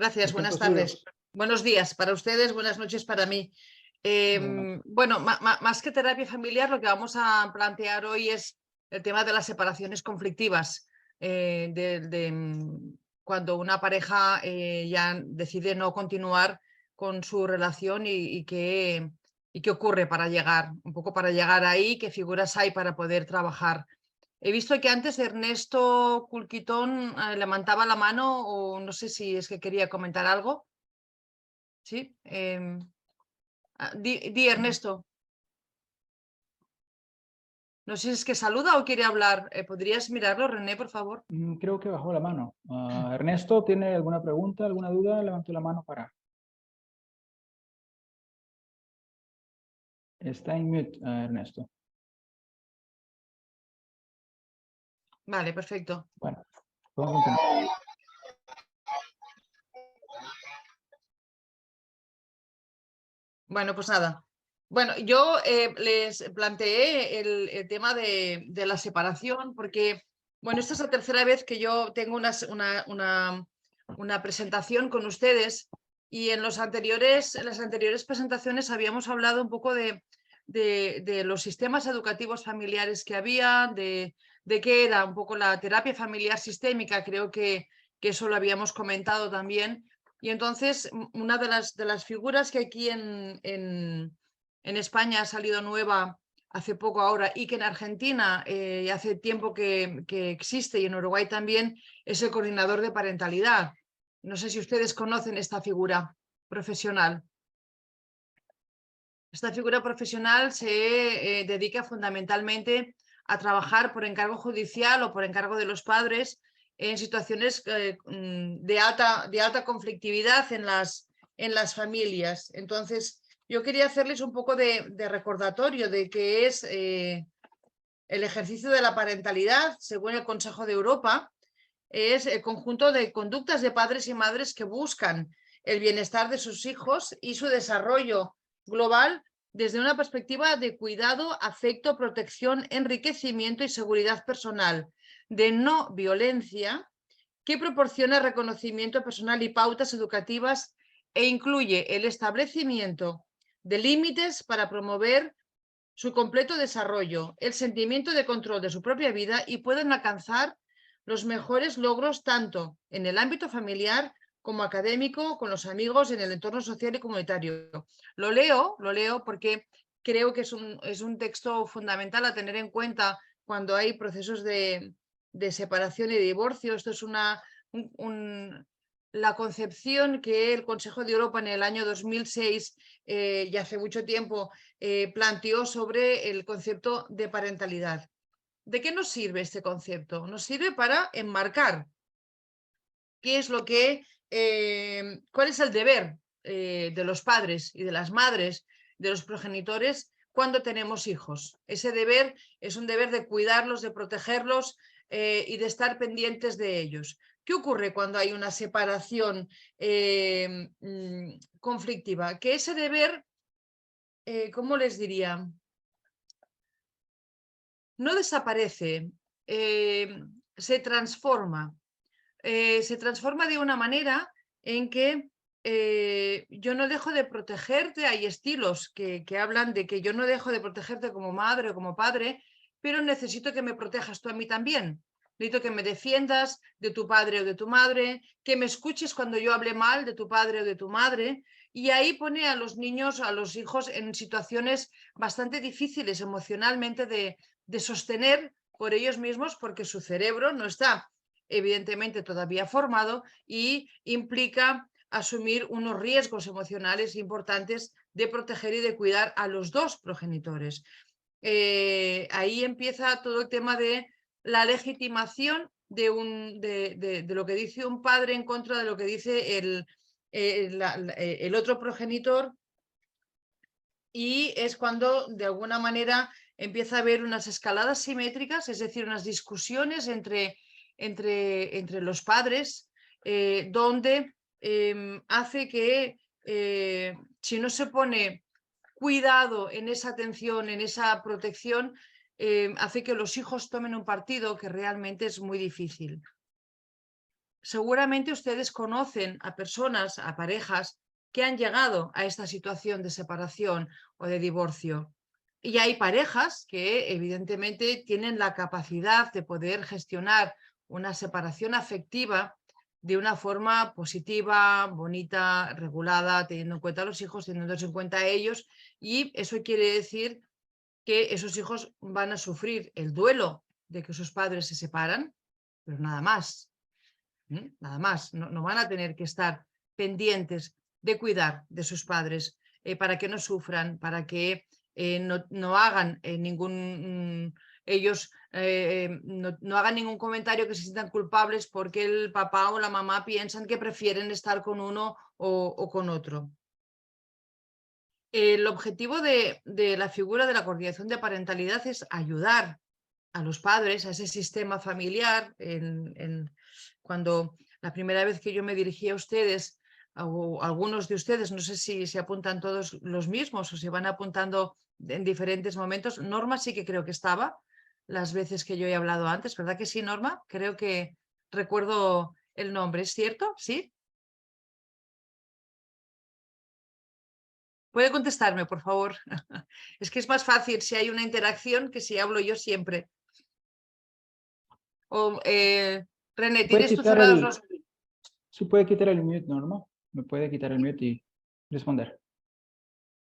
Gracias, Está buenas todo suyo. tardes. Buenos días para ustedes, buenas noches para mí. Bueno, Bueno, más que terapia familiar, lo que vamos a plantear hoy es el tema de las separaciones conflictivas, cuando una pareja ya decide no continuar con su relación y qué ocurre para llegar, un poco para llegar ahí, qué figuras hay para poder trabajar. He visto que antes Ernesto Culquitón levantaba la mano o no sé si es que quería comentar algo. Sí. Di, Ernesto. No sé si es que saluda o quiere hablar. ¿Podrías mirarlo, René, por favor? creo que bajó la mano. Ernesto, ¿tiene alguna pregunta, alguna duda? Levantó la mano para. Está en mute, Ernesto. Vale, perfecto. Bueno, podemos continuar. Bueno, pues nada. Bueno, yo les planteé el tema de la separación porque, bueno, esta es la tercera vez que yo tengo una presentación con ustedes y en las anteriores presentaciones habíamos hablado un poco de los sistemas educativos familiares que había, de qué era un poco la terapia familiar sistémica, creo que eso lo habíamos comentado también. Y entonces, una de las figuras que aquí en España ha salido nueva hace poco ahora y que en Argentina hace tiempo que existe y en Uruguay también, es el coordinador de parentalidad. No sé si ustedes conocen esta figura profesional. Esta figura profesional se dedica fundamentalmente a trabajar por encargo judicial o por encargo de los padres en situaciones de alta conflictividad en las familias. Entonces, yo quería hacerles un poco de recordatorio de qué es el ejercicio de la parentalidad, según el Consejo de Europa, es el conjunto de conductas de padres y madres que buscan el bienestar de sus hijos y su desarrollo global desde una perspectiva de cuidado, afecto, protección, enriquecimiento y seguridad personal, de no violencia, que proporciona reconocimiento personal y pautas educativas e incluye el establecimiento de límites para promover su completo desarrollo, el sentimiento de control de su propia vida y pueden alcanzar los mejores logros tanto en el ámbito familiar como académico, con los amigos, en el entorno social y comunitario. Lo leo porque creo que es un texto fundamental a tener en cuenta cuando hay procesos de separación y de divorcio. Esto es la concepción que el Consejo de Europa en el año 2006, y hace mucho tiempo, planteó sobre el concepto de parentalidad. ¿De qué nos sirve este concepto? Nos sirve para enmarcar qué es lo que, cuál es el deber de los padres y de las madres, de los progenitores, cuando tenemos hijos. Ese deber es un deber de cuidarlos, de protegerlos y de estar pendientes de ellos. ¿Qué ocurre cuando hay una separación conflictiva? Que ese deber, ¿cómo les diría? No desaparece, se transforma. Se transforma de una manera en que yo no dejo de protegerte. Hay estilos que hablan de que yo no dejo de protegerte como madre o como padre, pero necesito que me protejas tú a mí también. Necesito que me defiendas de tu padre o de tu madre, que me escuches cuando yo hable mal de tu padre o de tu madre. Y ahí pone a los niños, a los hijos, en situaciones bastante difíciles emocionalmente de sostener por ellos mismos, porque su cerebro no está evidentemente todavía formado y implica asumir unos riesgos emocionales importantes de proteger y de cuidar a los dos progenitores. Ahí empieza todo el tema de la legitimación de lo que dice un padre en contra de lo que dice el otro progenitor, y es cuando de alguna manera empieza a haber unas escaladas simétricas, es decir, unas discusiones entre los padres, donde hace que si no se pone cuidado en esa atención, en esa protección, hace que los hijos tomen un partido que realmente es muy difícil. seguramente ustedes conocen a personas, a parejas que han llegado a esta situación de separación o de divorcio. Y hay parejas que evidentemente tienen la capacidad de poder gestionar una separación afectiva de una forma positiva, bonita, regulada, teniendo en cuenta a los hijos, teniéndose en cuenta a ellos, y eso quiere decir que esos hijos van a sufrir el duelo de que sus padres se separan, pero nada más. Nada más, no van a tener que estar pendientes de cuidar de sus padres para que no sufran, para que no hagan ellos no hagan ningún comentario que se sientan culpables porque el papá o la mamá piensan que prefieren estar con uno o con otro. El objetivo de la figura de la coordinación de parentalidad es ayudar a los padres, a ese sistema familiar. Cuando la primera vez que yo me dirigí a ustedes, o algunos de ustedes, no sé si se apuntan todos los mismos o se van apuntando en diferentes momentos. Norma sí que creo que estaba las veces que yo he hablado antes, ¿verdad que sí, Norma? Creo que recuerdo el nombre, ¿es cierto? ¿Sí? Puede contestarme, por favor. Es que es más fácil si hay una interacción que si hablo yo siempre. O, René, Puede ¿tienes tú quitar cerrados los...? sí puede quitar el mute, Norma. Me puede quitar el mute y responder.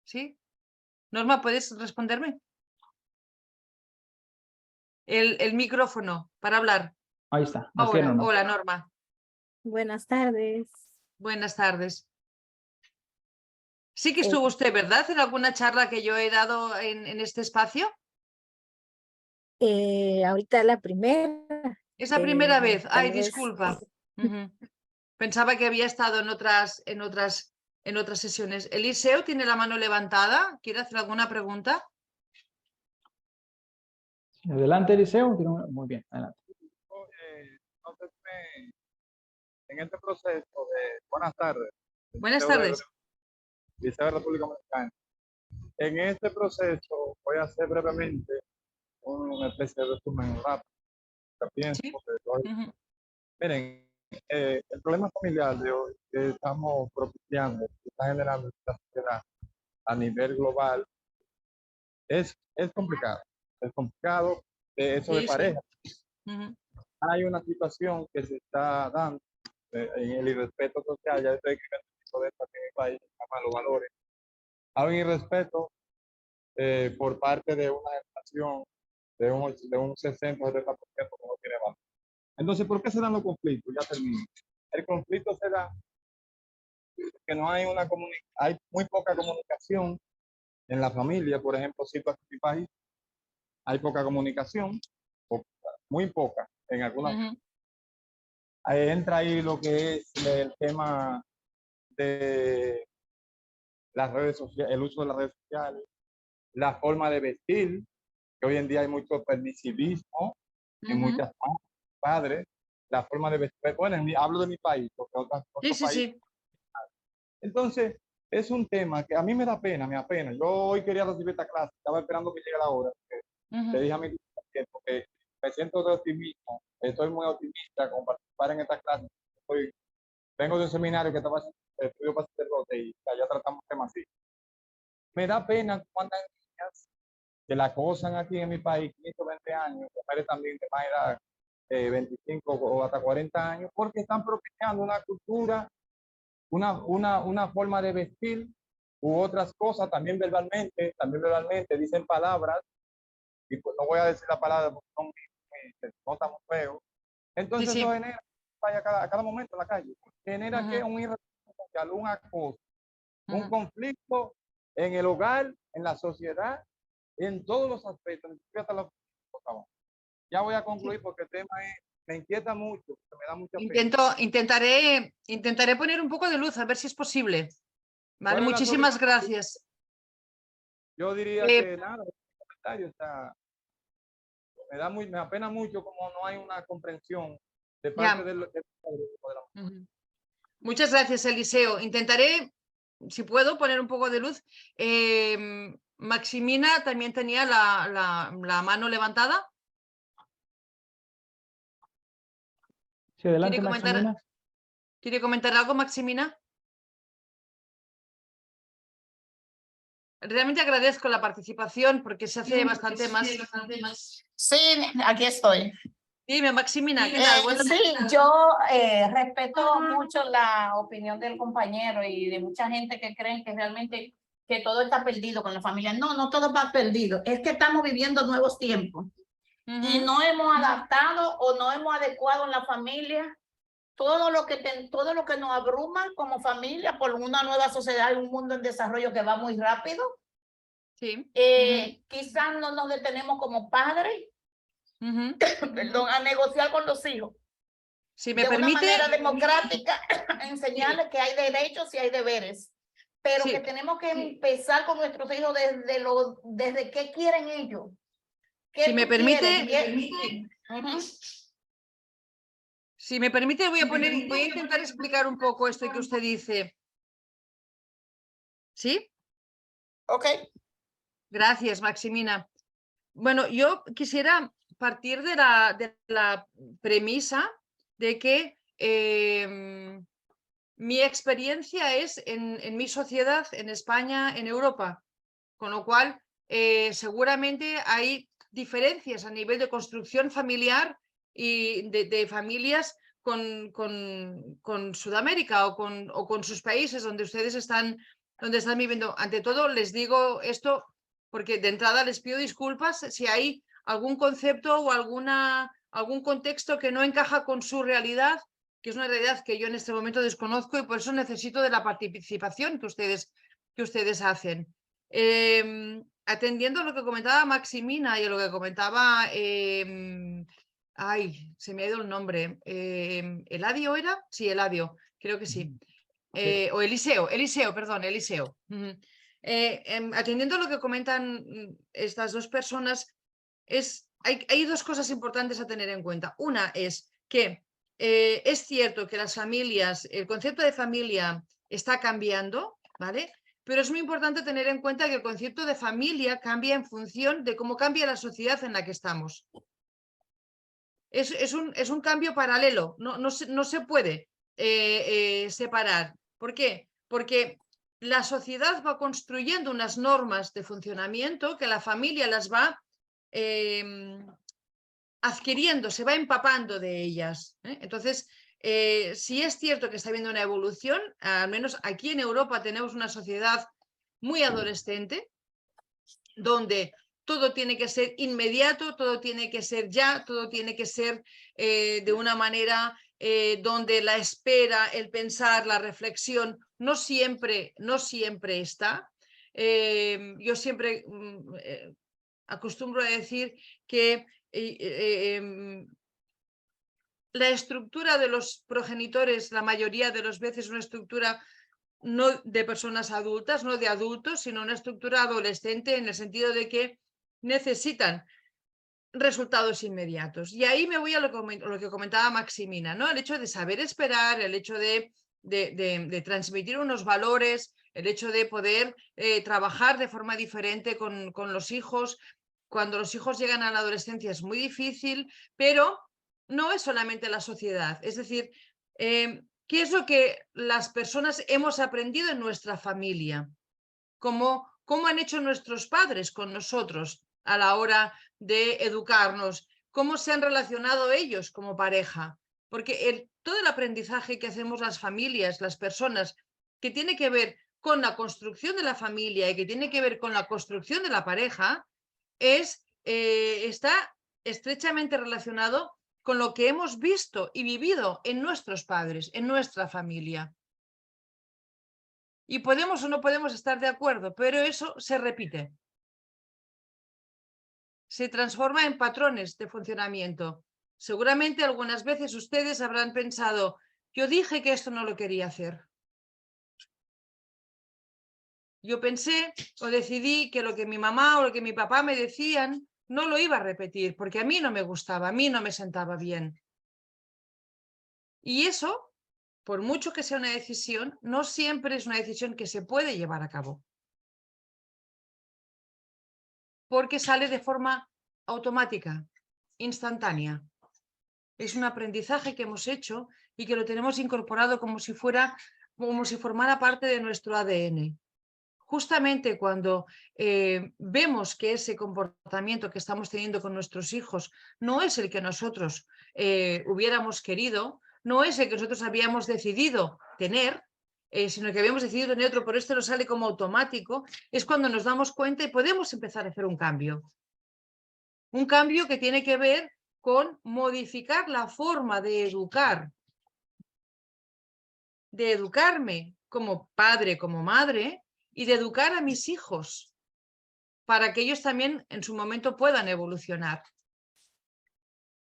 ¿Sí? Norma, ¿puedes responderme? El micrófono para hablar. Ahí está. Así es, Ahora, Norma. hola Norma. Buenas tardes. Buenas tardes. Sí que Eh, estuvo usted, ¿verdad? En alguna charla que yo he dado en este espacio. Ahorita la primera, Es la primera vez. Ay, tal vez, disculpa. Ujú. Pensaba que había estado en otras sesiones. Eliseo tiene la mano levantada. ¿Quiere hacer alguna pregunta? Adelante, Eliseo. Muy bien, adelante. Entonces, en este proceso de buenas tardes, Buenas tardes. Liceo de República Dominicana, en este proceso voy a hacer brevemente una especie de resumen rápido. Pienso, Sí. Ujú. miren, el problema familiar de hoy que estamos propiciando, que está generando esta sociedad a nivel global, es complicado. Es complicado, eso de Sí, sí. pareja. Ujú. Hay una situación que se está dando en el irrespeto social, ya estoy escribiendo de esto aquí en mi país, se llama los valores. Hay un irrespeto por parte de una generación de un 60 o 70% que no tiene valor. Entonces, ¿por qué se dan los conflictos? Ya termino. El conflicto se da que no hay hay muy poca comunicación en la familia, por ejemplo, si tú aquí en mi país, hay poca comunicación, muy poca en algunas. Ujú. Entra ahí lo que es el tema de las redes sociales, el uso de las redes sociales, la forma de vestir, que hoy en día hay mucho permisivismo en Ujú. muchas padres, la forma de vestir. Bueno, hablo de mi país, porque Sí, otros sí, países. sí. Entonces, es un tema que a mí me da pena, me apena. Yo hoy quería recibir esta clase, estaba esperando que llegue la hora. Ujú. Le dije a mi tiempo que me siento de optimismo, estoy muy optimista con participar en esta clase. Vengo de un seminario que estaba haciendo estudio para sacerdote y allá tratamos temas así. Me da pena cuando hay niñas que la acosan aquí en mi país, 15 o 20 años, mujeres también de más edad, 25 o hasta 40 años, porque están propiciando una cultura, una forma de vestir u otras cosas, también verbalmente dicen palabras, y pues no voy a decir la palabra porque no estamos feos. Sí, Entonces eso sí. genera, vaya a cada momento en la calle, genera que Ujú. un irrespeto social, un acoso, un Ujú. conflicto en el hogar, en la sociedad, en todos los aspectos. Ya voy a Sí. concluir porque el tema me inquieta mucho, me da mucha pena. Intentaré poner un poco de luz, a ver si es posible. Vale, ¿Cuál es la muchísimas solución? gracias. Yo diría Eh, que nada, comentario, o sea, me apena mucho como no hay una comprensión de parte ya. de la. Ujú. Muchas gracias, Eliseo. Intentaré, si puedo, poner un poco de luz. Maximina también tenía la mano levantada. Sí, adelante, ¿Quiere comentar? Maximina. ¿Quiere comentar algo, Maximina? Realmente agradezco la participación porque se hace bastante más. Sí, aquí estoy. Dime, Maximina, ¿qué tal? Buenas- Sí, yo respeto mucho la opinión del compañero y de mucha gente que creen que realmente que todo está perdido con la familia. No, no todo va perdido. Es que estamos viviendo nuevos tiempos y Ujú. no hemos adaptado o no hemos adecuado en la familia todo lo que nos abruma como familia por una nueva sociedad, un mundo en desarrollo que va muy rápido. Sí. Quizás no nos detenemos como padres, Ujú. perdón, a negociar con los hijos. Si me De una permite, manera democrática, enseñarles que hay derechos y hay deberes, pero Sí. que tenemos que empezar con nuestros hijos desde qué quieren ellos. ¿Qué Si me tú quieres? permite, Ujú. si me permite, voy a intentar explicar un poco esto que usted dice. ¿Sí? Ok. Gracias, Maximina. Bueno, yo quisiera partir de la premisa de que mi experiencia es en mi sociedad, en España, en Europa, con lo cual seguramente hay diferencias a nivel de construcción familiar y de familias con Sudamérica o con sus países donde ustedes están viviendo. Ante todo, les digo esto porque de entrada les pido disculpas si hay algún concepto o algún contexto que no encaja con su realidad, que es una realidad que yo en este momento desconozco y por eso necesito de la participación que ustedes hacen. Atendiendo a lo que comentaba Maximina y a lo que comentaba, ay, se me ha ido el nombre, ¿Eladio era? Sí, Eladio, creo que sí. O Eliseo, perdón, Eliseo. Atendiendo a lo que comentan estas dos personas, hay dos cosas importantes a tener en cuenta. Una es que es cierto que las familias, el concepto de familia está cambiando, ¿vale? Pero es muy importante tener en cuenta que el concepto de familia cambia en función de cómo cambia la sociedad en la que estamos. Es un cambio paralelo, no se puede separar. ¿Por qué? Porque la sociedad va construyendo unas normas de funcionamiento que la familia las va adquiriendo, se va empapando de ellas. Entonces, sí es cierto que está habiendo una evolución, al menos aquí en Europa tenemos una sociedad muy adolescente, donde todo tiene que ser inmediato, todo tiene que ser ya, todo tiene que ser de una manera donde la espera, el pensar, la reflexión no siempre está. Yo siempre acostumbro a decir que la estructura de los progenitores, la mayoría de las veces, es una estructura no de personas adultas, no de adultos, sino una estructura adolescente en el sentido de que necesitan resultados inmediatos. Y ahí me voy a lo que comentaba Maximina, ¿no? El hecho de saber esperar, el hecho de transmitir unos valores, el hecho de poder trabajar de forma diferente con los hijos. Cuando los hijos llegan a la adolescencia es muy difícil, pero no es solamente la sociedad. Es decir, ¿qué es lo que las personas hemos aprendido en nuestra familia? ¿Cómo han hecho nuestros padres con nosotros a la hora de educarnos? ¿Cómo se han relacionado ellos como pareja? Porque todo el aprendizaje que hacemos las familias, las personas, que tiene que ver con la construcción de la familia y que tiene que ver con la construcción de la pareja, está estrechamente relacionado con lo que hemos visto y vivido en nuestros padres, en nuestra familia. Y podemos o no podemos estar de acuerdo, pero eso se repite. Se transforma en patrones de funcionamiento. Seguramente algunas veces ustedes habrán pensado, yo dije que esto no lo quería hacer. Yo pensé o decidí que lo que mi mamá o lo que mi papá me decían no lo iba a repetir porque a mí no me gustaba, a mí no me sentaba bien. Y eso, por mucho que sea una decisión, no siempre es una decisión que se puede llevar a cabo. Porque sale de forma automática, instantánea. Es un aprendizaje que hemos hecho y que lo tenemos incorporado como si formara parte de nuestro ADN. Justamente cuando vemos que ese comportamiento que estamos teniendo con nuestros hijos no es el que nosotros hubiéramos querido, no es el que nosotros habíamos decidido tener, sino que habíamos decidido tener otro, pero esto nos sale como automático, es cuando nos damos cuenta y podemos empezar a hacer un cambio. Un cambio que tiene que ver con modificar la forma de educarme como padre, como madre, y de educar a mis hijos para que ellos también en su momento puedan evolucionar.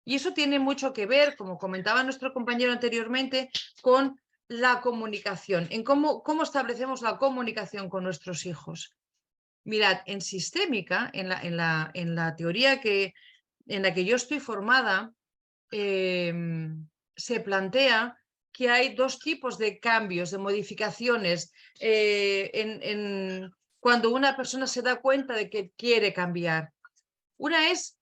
Y eso tiene mucho que ver, como comentaba nuestro compañero anteriormente, con la comunicación, en cómo establecemos la comunicación con nuestros hijos. Mirad, en sistémica, en la teoría en la que yo estoy formada, se plantea que hay dos tipos de cambios, de modificaciones cuando una persona se da cuenta de que quiere cambiar. Una es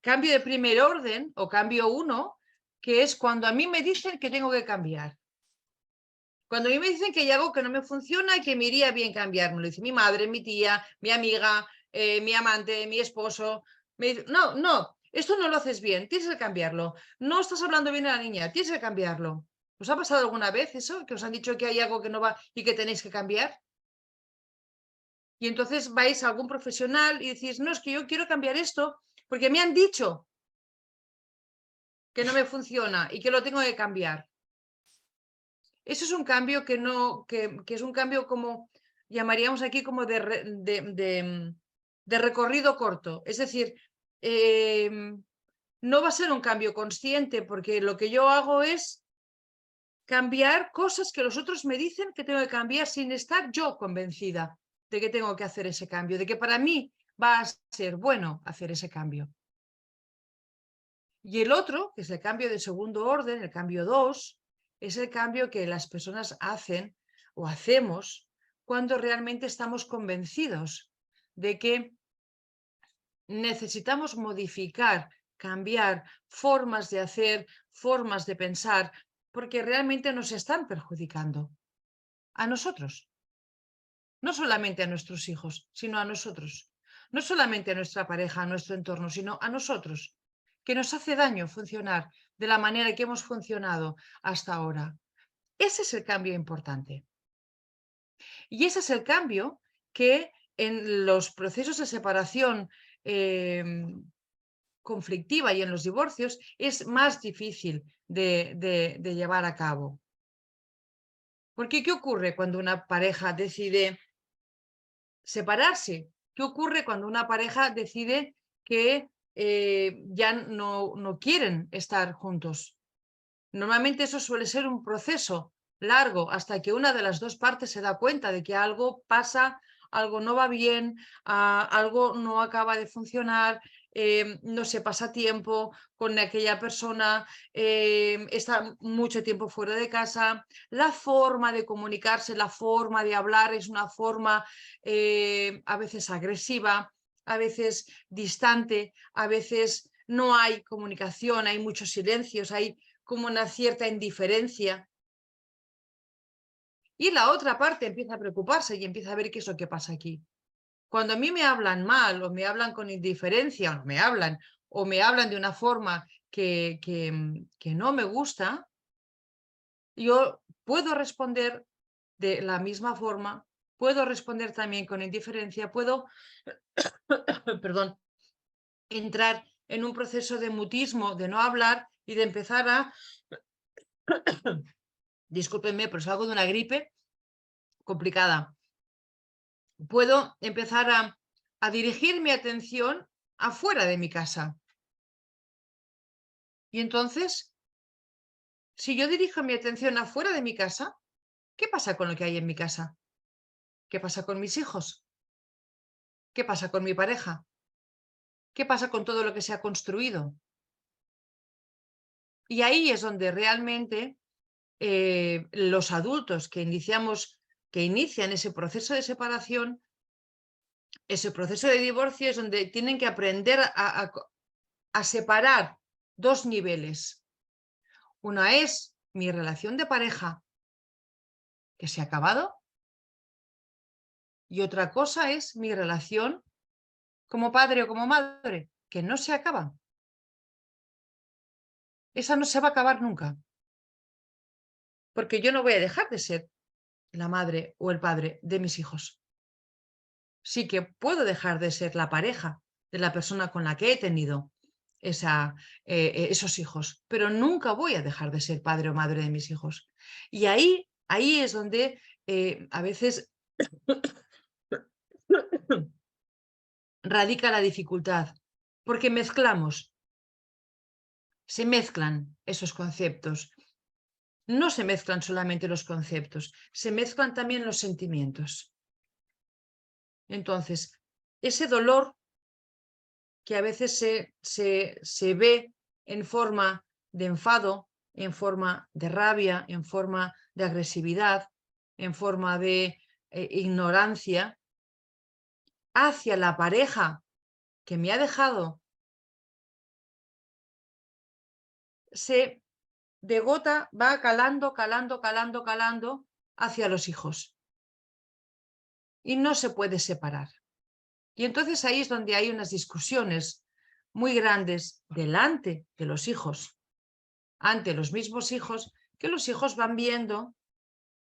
cambio de primer orden o cambio 1, que es cuando a mí me dicen que tengo que cambiar. Cuando a mí me dicen que hay algo que no me funciona y que me iría bien cambiar, me lo dice mi madre, mi tía, mi amiga, mi amante, mi esposo. Me dice, no, esto no lo haces bien, tienes que cambiarlo. No estás hablando bien a la niña, tienes que cambiarlo. ¿Os ha pasado alguna vez eso? Que os han dicho que hay algo que no va y que tenéis que cambiar. Y entonces vais a algún profesional y decís, no, es que yo quiero cambiar esto porque me han dicho que no me funciona y que lo tengo que cambiar. Eso es un cambio que es un cambio como llamaríamos aquí como de recorrido corto. Es decir, no va a ser un cambio consciente porque lo que yo hago es cambiar cosas que los otros me dicen que tengo que cambiar sin estar yo convencida de que tengo que hacer ese cambio, de que para mí va a ser bueno hacer ese cambio. Y el otro, que es el cambio de segundo orden, el cambio 2, es el cambio que las personas hacen o hacemos cuando realmente estamos convencidos de que necesitamos modificar, cambiar formas de hacer, formas de pensar, porque realmente nos están perjudicando a nosotros. No solamente a nuestros hijos, sino a nosotros. No solamente a nuestra pareja, a nuestro entorno, sino a nosotros, que nos hace daño funcionar de la manera que hemos funcionado hasta ahora. Ese es el cambio importante. Y ese es el cambio que en los procesos de separación conflictiva y en los divorcios es más difícil de llevar a cabo. Porque ¿qué ocurre cuando una pareja decide separarse? ¿Qué ocurre cuando una pareja decide que ya no quieren estar juntos? Normalmente eso suele ser un proceso largo hasta que una de las dos partes se da cuenta de que algo pasa, algo no va bien, algo no acaba de funcionar, no se pasa tiempo con aquella persona, está mucho tiempo fuera de casa. La forma de comunicarse, la forma de hablar es una forma a veces agresiva, a veces distante, a veces no hay comunicación, hay muchos silencios, hay como una cierta indiferencia. Y la otra parte empieza a preocuparse y empieza a ver qué es lo que pasa aquí. Cuando a mí me hablan mal o me hablan con indiferencia o me hablan de una forma que no me gusta, yo puedo responder de la misma forma, puedo responder también con indiferencia, puedo perdón, entrar en un proceso de mutismo, de no hablar y de empezar a discúlpenme, pero salgo de una gripe complicada. Puedo empezar a dirigir mi atención afuera de mi casa. Y entonces, si yo dirijo mi atención afuera de mi casa, ¿qué pasa con lo que hay en mi casa? ¿Qué pasa con mis hijos? ¿Qué pasa con mi pareja? ¿Qué pasa con todo lo que se ha construido? Y ahí es donde realmente los adultos que inician ese proceso de separación, ese proceso de divorcio, es donde tienen que aprender a separar dos niveles. Una es mi relación de pareja, que se ha acabado, y otra cosa es mi relación como padre o como madre, que no se acaba. Esa no se va a acabar nunca. Porque yo no voy a dejar de ser la madre o el padre de mis hijos. Sí que puedo dejar de ser la pareja de la persona con la que he tenido esos hijos, pero nunca voy a dejar de ser padre o madre de mis hijos. Y ahí es donde a veces radica la dificultad, porque se mezclan esos conceptos. No se mezclan solamente los conceptos, se mezclan también los sentimientos. Entonces, ese dolor que a veces se ve en forma de enfado, en forma de rabia, en forma de agresividad, en forma de ignorancia hacia la pareja que me ha dejado, de gota va calando, calando, calando, calando hacia los hijos. Y no se puede separar. Y entonces ahí es donde hay unas discusiones muy grandes delante de los hijos, ante los mismos hijos, que los hijos van viendo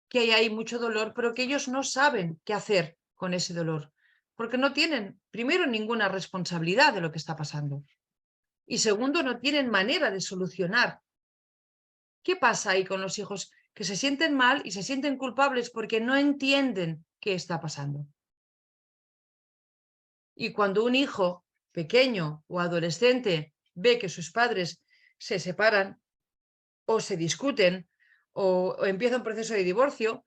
que ahí hay mucho dolor, pero que ellos no saben qué hacer con ese dolor, porque no tienen, primero, ninguna responsabilidad de lo que está pasando. Y segundo, no tienen manera de solucionar. ¿Qué pasa ahí con los hijos? Que se sienten mal y se sienten culpables porque no entienden qué está pasando. Y cuando un hijo pequeño o adolescente ve que sus padres se separan o se discuten o empieza un proceso de divorcio,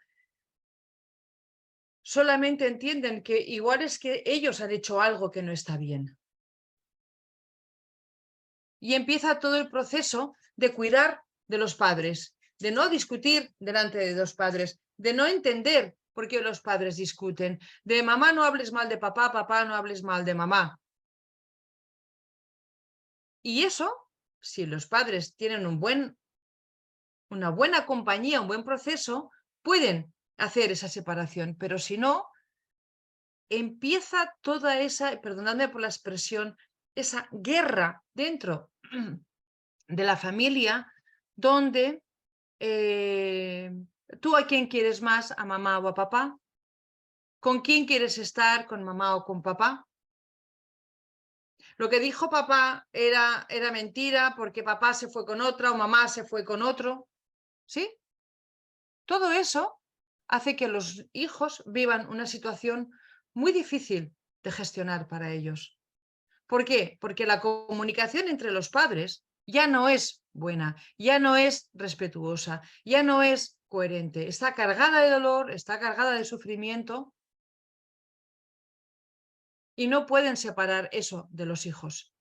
solamente entienden que igual es que ellos han hecho algo que no está bien. Y empieza todo el proceso de cuidar de los padres, de no discutir delante de dos padres, de no entender por qué los padres discuten, de mamá no hables mal de papá, papá no hables mal de mamá. Y eso, si los padres tienen una buena compañía, un buen proceso, pueden hacer esa separación, pero si no, empieza toda esa, perdonadme por la expresión, esa guerra dentro de la familia donde tú a quién quieres más, a mamá o a papá, con quién quieres estar, con mamá o con papá. Lo que dijo papá era mentira porque papá se fue con otra o mamá se fue con otro. ¿Sí? Todo eso hace que los hijos vivan una situación muy difícil de gestionar para ellos. ¿Por qué? Porque la comunicación entre los padres ya no es buena, ya no es respetuosa, ya no es coherente. Está cargada de dolor, está cargada de sufrimiento y no pueden separar eso de los hijos.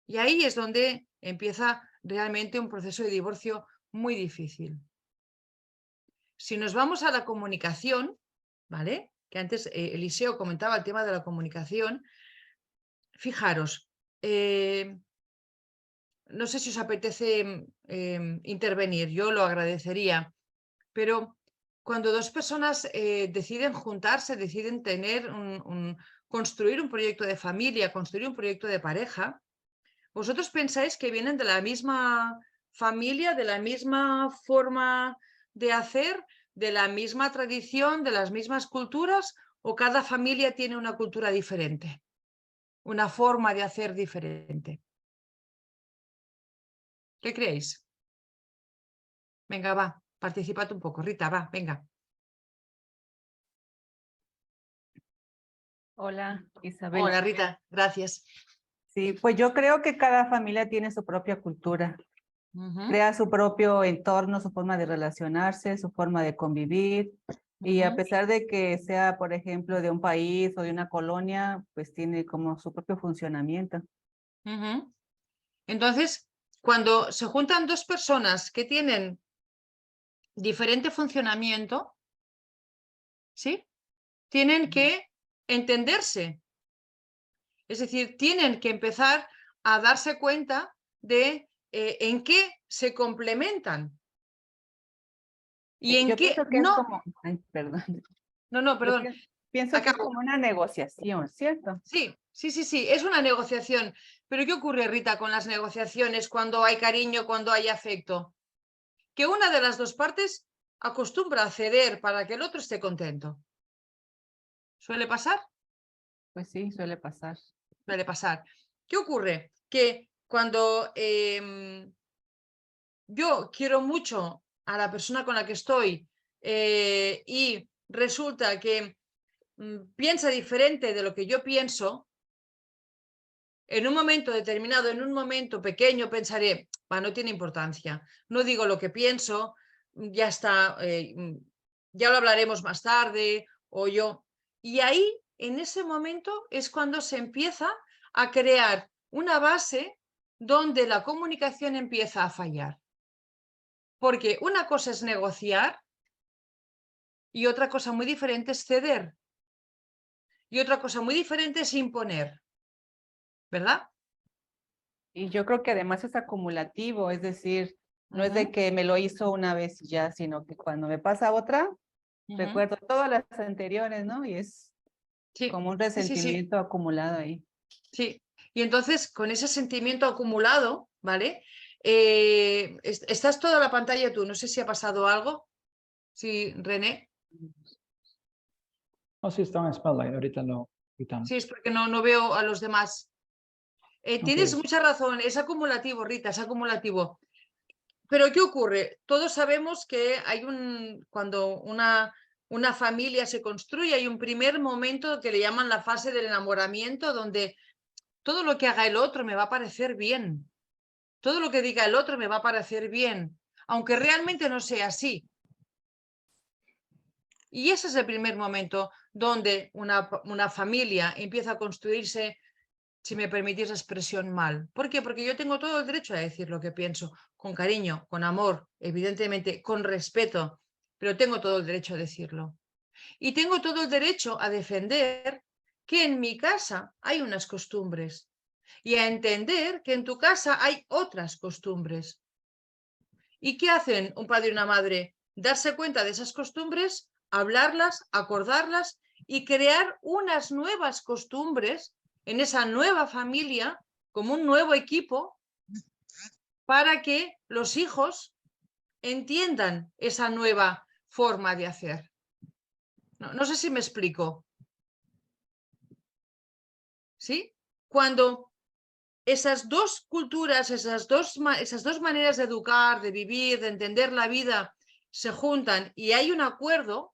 Y ahí es donde empieza realmente un proceso de divorcio muy difícil. Si nos vamos a la comunicación, ¿vale? Que antes Eliseo comentaba el tema de la comunicación. Fijaros, no sé si os apetece intervenir, yo lo agradecería, pero cuando dos personas deciden juntarse, deciden construir un proyecto de familia, construir un proyecto de pareja, ¿vosotros pensáis que vienen de la misma familia, de la misma forma de hacer, de la misma tradición, de las mismas culturas, o cada familia tiene una cultura diferente, una forma de hacer diferente? ¿Qué creéis? Venga, va, participad un poco. Rita, va, venga. Hola, Isabel. Hola, Rita, gracias. Sí, pues yo creo que cada familia tiene su propia cultura, crea su propio entorno, su forma de relacionarse, su forma de convivir. Y a pesar de que sea, por ejemplo, de un país o de una colonia, pues tiene como su propio funcionamiento. Entonces, cuando se juntan dos personas que tienen diferente funcionamiento, ¿sí? Tienen que entenderse. Es decir, tienen que empezar a darse cuenta de en qué se complementan. Y en Yo qué pienso que es no. como, ay, perdón. No, Yo perdón. pienso que es Acabo. como una negociación, ¿cierto? Sí, es una negociación. Pero ¿qué ocurre, Rita, con las negociaciones cuando hay cariño, cuando hay afecto? Que una de las dos partes acostumbra a ceder para que el otro esté contento. ¿Suele pasar? Pues sí, suele pasar. Suele pasar. ¿Qué ocurre? Que cuando yo quiero mucho a la persona con la que estoy y resulta que piensa diferente de lo que yo pienso, en un momento determinado, en un momento pequeño, pensaré, no tiene importancia, no digo lo que pienso, ya está, ya lo hablaremos más tarde, o yo. Y ahí, en ese momento, es cuando se empieza a crear una base donde la comunicación empieza a fallar. Porque una cosa es negociar y otra cosa muy diferente es ceder. Y otra cosa muy diferente es imponer. ¿Verdad? Y yo creo que además es acumulativo, es decir, no es de que me lo hizo una vez y ya, sino que cuando me pasa otra, recuerdo todas las anteriores, ¿no? Y es como un resentimiento acumulado ahí. Sí, y entonces con ese sentimiento acumulado, ¿vale? Estás toda la pantalla tú, no sé si ha pasado algo. Sí, René. No, sí, estaba en Spotlight, ahorita lo quitamos. Sí, es porque no veo a los demás. Tienes mucha razón, es acumulativo, Rita, es acumulativo. Pero ¿qué ocurre? Todos sabemos que hay cuando una familia se construye, hay un primer momento que le llaman la fase del enamoramiento, donde todo lo que haga el otro me va a parecer bien. Todo lo que diga el otro me va a parecer bien, aunque realmente no sea así. Y ese es el primer momento donde una familia empieza a construirse, si me permitís la expresión, mal. ¿Por qué? Porque yo tengo todo el derecho a decir lo que pienso, con cariño, con amor, evidentemente, con respeto, pero tengo todo el derecho a decirlo. Y tengo todo el derecho a defender que en mi casa hay unas costumbres y a entender que en tu casa hay otras costumbres. ¿Y qué hacen un padre y una madre? Darse cuenta de esas costumbres, hablarlas, acordarlas y crear unas nuevas costumbres en esa nueva familia, como un nuevo equipo, para que los hijos entiendan esa nueva forma de hacer. No sé si me explico. ¿Sí? Cuando esas dos culturas, esas dos maneras de educar, de vivir, de entender la vida, se juntan y hay un acuerdo,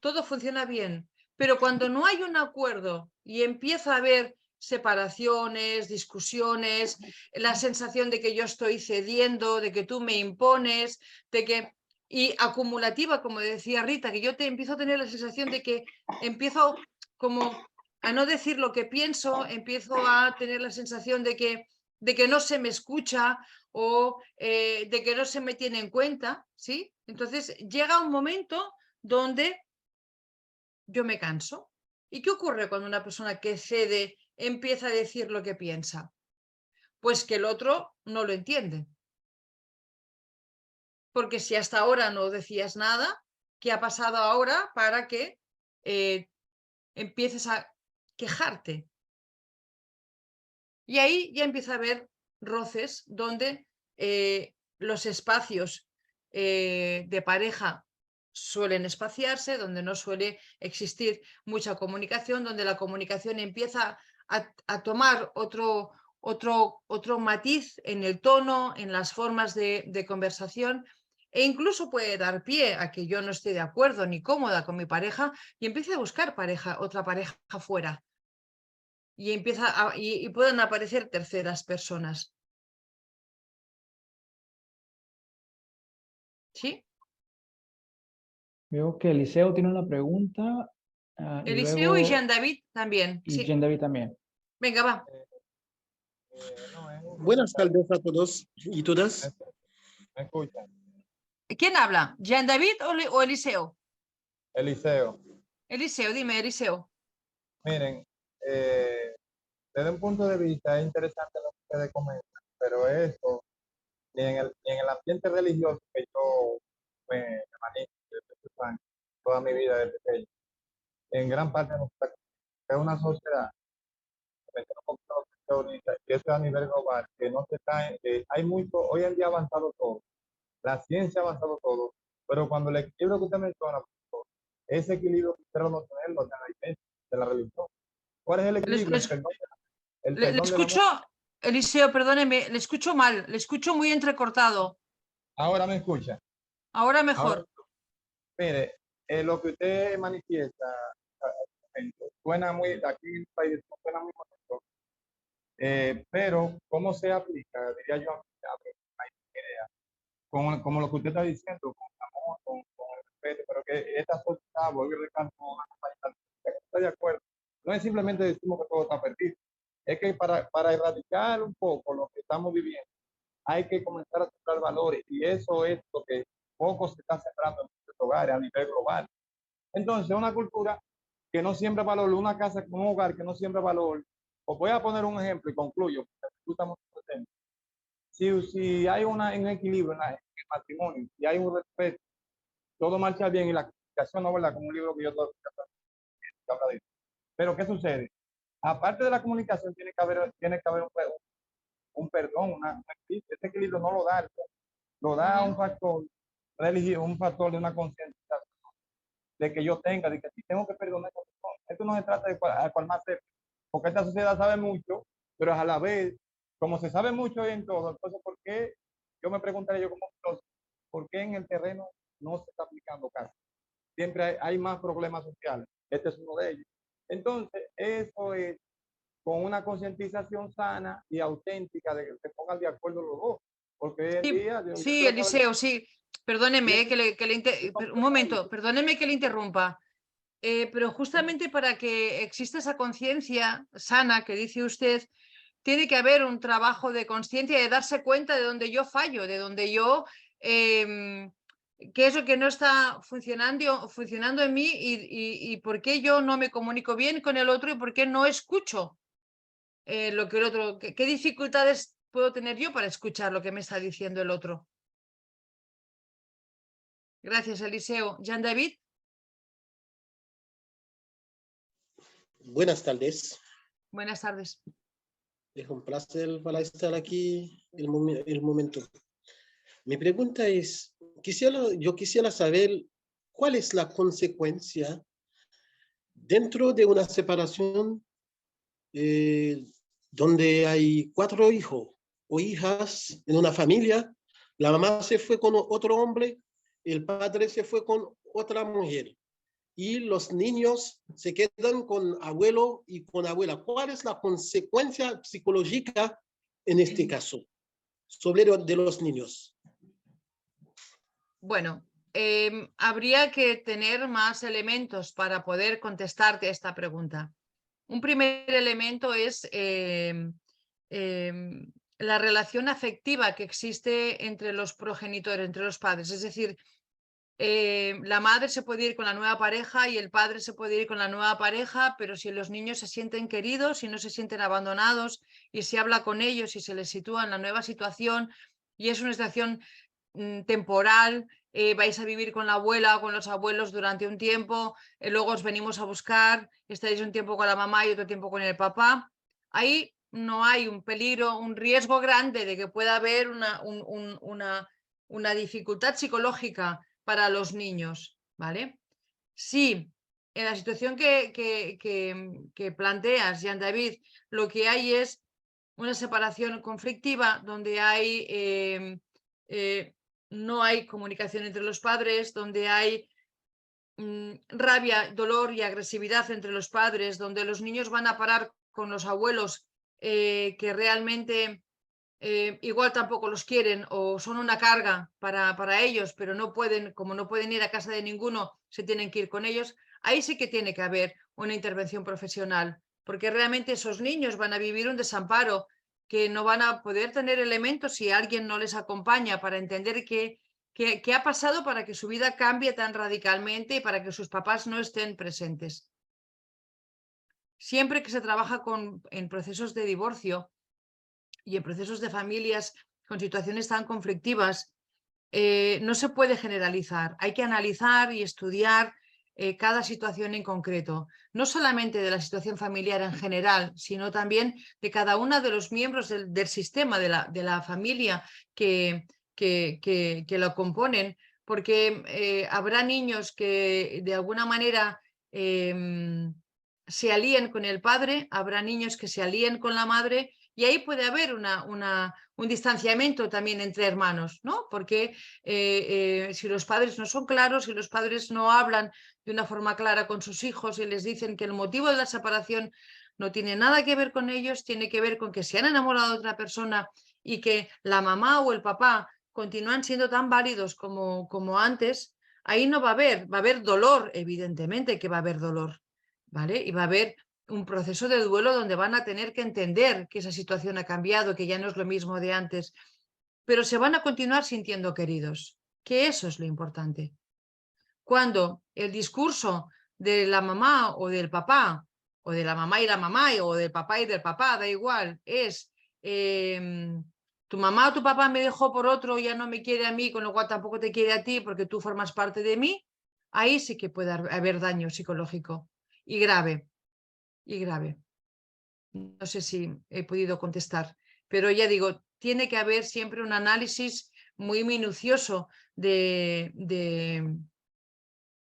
todo funciona bien. Pero cuando no hay un acuerdo y empieza a haber separaciones, discusiones, la sensación de que yo estoy cediendo, de que tú me impones, y acumulativa, como decía Rita, que yo empiezo a tener la sensación de que empiezo como a no decir lo que pienso, empiezo a tener la sensación de que no se me escucha o de que no se me tiene en cuenta, ¿sí? Entonces llega un momento donde yo me canso. ¿Y qué ocurre cuando una persona que cede empieza a decir lo que piensa? Pues que el otro no lo entiende. Porque si hasta ahora no decías nada, ¿qué ha pasado ahora para que empieces a quejarte? Y ahí ya empieza a haber roces donde los espacios de pareja suelen espaciarse, donde no suele existir mucha comunicación, donde la comunicación empieza a tomar otro matiz en el tono, en las formas de conversación, e incluso puede dar pie a que yo no esté de acuerdo ni cómoda con mi pareja y empiece a buscar otra pareja fuera. Y y pueden aparecer terceras personas. ¿Sí? Veo que Eliseo tiene una pregunta. Eliseo y Jean David también. Y Sí. Jean David también. Venga, va. Buenas tardes a todos y todas. ¿Me escuchan? ¿Quién habla? ¿Jean David o Eliseo? Eliseo. Eliseo, dime, Eliseo. Miren, desde un punto de vista es interesante lo que ustedes comentan, pero esto ambiente religioso que yo me manejo desde muchos años, toda mi vida desde pequeño, en gran parte de nuestra comunidad, es una sociedad que es a nivel global, que no se está, hay mucho, hoy en día ha avanzado todo, la ciencia ha avanzado todo, pero cuando el equilibrio que usted menciona, ese equilibrio que usted no tenerlo de la iglesia, de la religión. ¿Cuál es el equilibrio? El Le perdón del escucho, amor. Eliseo, perdóneme, le escucho mal, le escucho muy entrecortado. Ahora me escucha. Ahora mejor. Ahora, mire, lo que usted manifiesta suena muy, aquí en el país suena muy bonito, pero ¿cómo se aplica? Diría yo, como lo que usted está diciendo, con amor, con el respeto, pero que esta sociedad, vuelvo y recalco, estoy de acuerdo. No es simplemente decimos que todo está perdido, es que para erradicar un poco lo que estamos viviendo, hay que comenzar a sembrar valores, y eso es lo que poco se está sembrando en muchos hogares a nivel global. Entonces, una cultura que no siembra valor, una casa, un hogar que no siembra valor, os voy a poner un ejemplo y concluyo, si hay un equilibrio en el matrimonio, si hay un respeto, todo marcha bien y la comunicación no, ¿verdad? Como un libro que yo habla de eso. Pero ¿qué sucede? Aparte de la comunicación tiene que haber un perdón, ese equilibrio no lo da un factor religioso, un factor de una conciencia de que yo tenga, de que si tengo que perdonar. Esto no se trata de cual más sepa, porque esta sociedad sabe mucho, pero a la vez, como se sabe mucho en todo, entonces, ¿por qué? Yo me preguntaría yo como filósofo, ¿por qué en el terreno no se está aplicando casi? Siempre hay más problemas sociales. Este es uno de ellos. Entonces, eso es con una concientización sana y auténtica de que se pongan de acuerdo los dos. Porque hoy en día... Sí, Eliseo, sí. Perdóneme, un momento, perdóneme que le interrumpa. Pero justamente para que exista esa conciencia sana que dice usted, tiene que haber un trabajo de conciencia, de darse cuenta de donde yo fallo, de donde yo, qué es lo que no está funcionando en mí y por qué yo no me comunico bien con el otro y por qué no escucho lo que el otro, qué dificultades puedo tener yo para escuchar lo que me está diciendo el otro. Gracias, Eliseo. Jean David. Buenas tardes. Buenas tardes. Es un placer para estar aquí el momento. Mi pregunta es, yo quisiera saber cuál es la consecuencia dentro de una separación donde hay 4 hijos o hijas en una familia. La mamá se fue con otro hombre, el padre se fue con otra mujer y los niños se quedan con abuelo y con abuela. ¿Cuál es la consecuencia psicológica en este caso sobre de los niños? Bueno, habría que tener más elementos para poder contestarte esta pregunta. Un primer elemento es la relación afectiva que existe entre los progenitores, entre los padres. Es decir, la madre se puede ir con la nueva pareja y el padre se puede ir con la nueva pareja, pero si los niños se sienten queridos y no se sienten abandonados y se habla con ellos y se les sitúa en la nueva situación y es una situación temporal, vais a vivir con la abuela o con los abuelos durante un tiempo, luego os venimos a buscar, estáis un tiempo con la mamá y otro tiempo con el papá. Ahí no hay un peligro, un riesgo grande de que pueda haber una dificultad psicológica para los niños, ¿vale? Sí, en la situación que planteas, Jean David, lo que hay es una separación conflictiva donde hay no hay comunicación entre los padres, donde hay rabia, dolor y agresividad entre los padres, donde los niños van a parar con los abuelos que realmente igual tampoco los quieren o son una carga para ellos, pero no pueden, como no pueden ir a casa de ninguno, se tienen que ir con ellos. Ahí sí que tiene que haber una intervención profesional, porque realmente esos niños van a vivir un desamparo, que no van a poder tener elementos si alguien no les acompaña para entender qué ha pasado para que su vida cambie tan radicalmente y para que sus papás no estén presentes. Siempre que se trabaja en procesos de divorcio y en procesos de familias con situaciones tan conflictivas, no se puede generalizar. Hay que analizar y estudiar cada situación en concreto, no solamente de la situación familiar en general, sino también de cada uno de los miembros del sistema, de la familia que lo componen, porque habrá niños que de alguna manera se alíen con el padre, habrá niños que se alíen con la madre, y ahí puede haber un distanciamiento también entre hermanos, ¿no? Porque si los padres no son claros, si los padres no hablan de una forma clara con sus hijos y les dicen que el motivo de la separación no tiene nada que ver con ellos, tiene que ver con que se han enamorado de otra persona y que la mamá o el papá continúan siendo tan válidos como antes, ahí no va a haber dolor, evidentemente que va a haber dolor, ¿vale? Y va a haber un proceso de duelo donde van a tener que entender que esa situación ha cambiado, que ya no es lo mismo de antes, pero se van a continuar sintiendo queridos, que eso es lo importante. Cuando el discurso de la mamá o del papá, o de la mamá y la mamá, o del papá y del papá, da igual, es tu mamá o tu papá me dejó por otro, ya no me quiere a mí, con lo cual tampoco te quiere a ti porque tú formas parte de mí, ahí sí que puede haber daño psicológico y grave. No sé si he podido contestar, pero ya digo, tiene que haber siempre un análisis muy minucioso de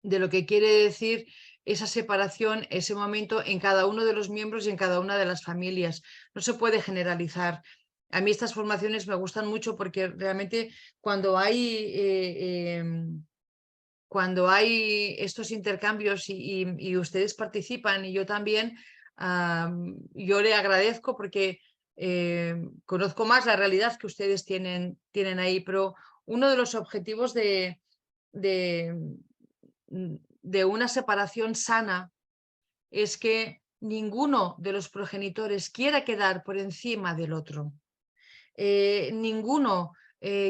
lo que quiere decir esa separación, ese momento en cada uno de los miembros y en cada una de las familias. No se puede generalizar. A mí estas formaciones me gustan mucho porque realmente cuando hay estos intercambios y ustedes participan y yo también, yo le agradezco porque conozco más la realidad que ustedes tienen ahí, pero uno de los objetivos de una separación sana es que ninguno de los progenitores quiera quedar por encima del otro. Ninguno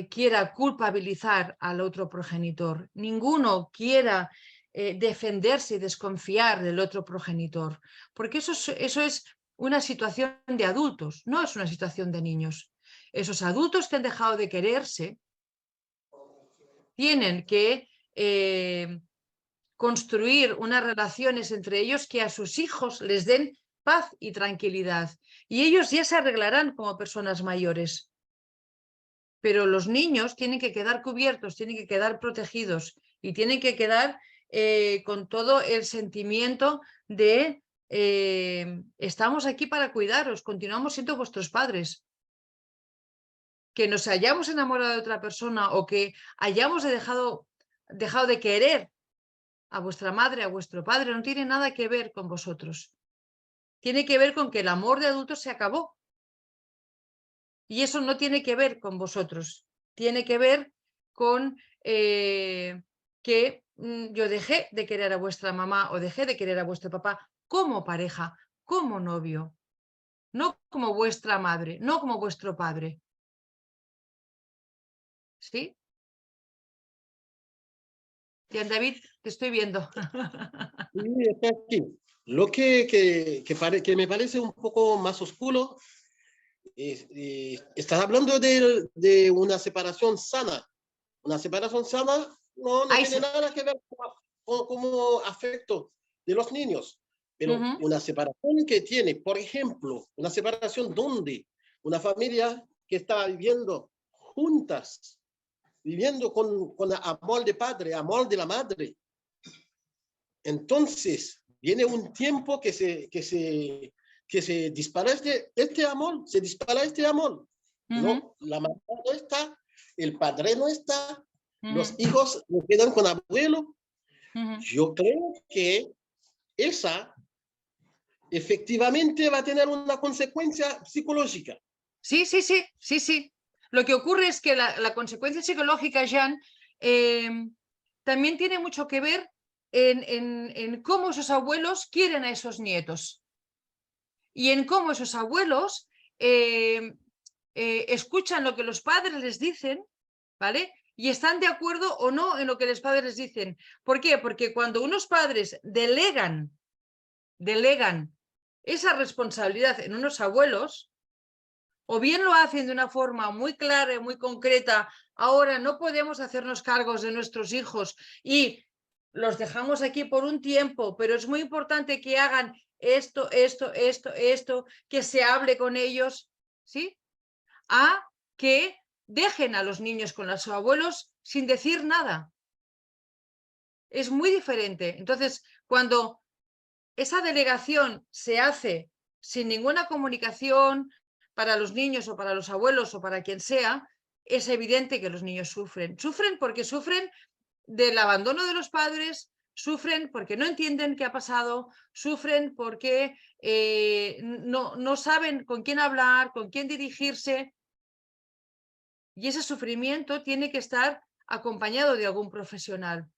quiera culpabilizar al otro progenitor. Ninguno quiera defenderse y desconfiar del otro progenitor. Porque eso es una situación de adultos, no es una situación de niños. Esos adultos que han dejado de quererse tienen que construir unas relaciones entre ellos que a sus hijos les den paz y tranquilidad. Y ellos ya se arreglarán como personas mayores. Pero los niños tienen que quedar cubiertos, tienen que quedar protegidos y tienen que quedar con todo el sentimiento de estamos aquí para cuidaros, continuamos siendo vuestros padres. Que nos hayamos enamorado de otra persona o que hayamos dejado de querer a vuestra madre, a vuestro padre, no tiene nada que ver con vosotros. Tiene que ver con que el amor de adultos se acabó. Y eso no tiene que ver con vosotros. Tiene que ver con que yo dejé de querer a vuestra mamá o dejé de querer a vuestro papá como pareja, como novio. No como vuestra madre, no como vuestro padre. ¿Sí? Tian David, te estoy viendo. Sí, está aquí. Lo que me parece un poco más oscuro, estás hablando de una separación sana. Una separación sana no tiene nada que ver como afecto de los niños. Pero una separación que tiene, por ejemplo, una separación donde una familia que está viviendo juntas, viviendo con amor de padre, amor de la madre. Entonces, viene un tiempo que se dispara este amor, se dispara este amor. No, la mamá no está, el padre no está, los hijos se quedan con abuelo. Yo creo que esa efectivamente va a tener una consecuencia psicológica. Sí. Lo que ocurre es que la consecuencia psicológica, Jean, también tiene mucho que ver en cómo esos abuelos quieren a esos nietos y en cómo esos abuelos escuchan lo que los padres les dicen, ¿vale? Y están de acuerdo o no en lo que los padres les dicen. ¿Por qué? Porque cuando unos padres delegan esa responsabilidad en unos abuelos, O bien lo hacen de una forma muy clara y muy concreta. Ahora no podemos hacernos cargos de nuestros hijos y los dejamos aquí por un tiempo, pero es muy importante que hagan esto, que se hable con ellos, ¿sí? A que dejen a los niños con los abuelos sin decir nada. Es muy diferente. Entonces, cuando esa delegación se hace sin ninguna comunicación para los niños o para los abuelos o para quien sea, es evidente que los niños sufren. Sufren porque sufren del abandono de los padres, sufren porque no entienden qué ha pasado, sufren porque no saben con quién hablar, con quién dirigirse. Y ese sufrimiento tiene que estar acompañado de algún profesional.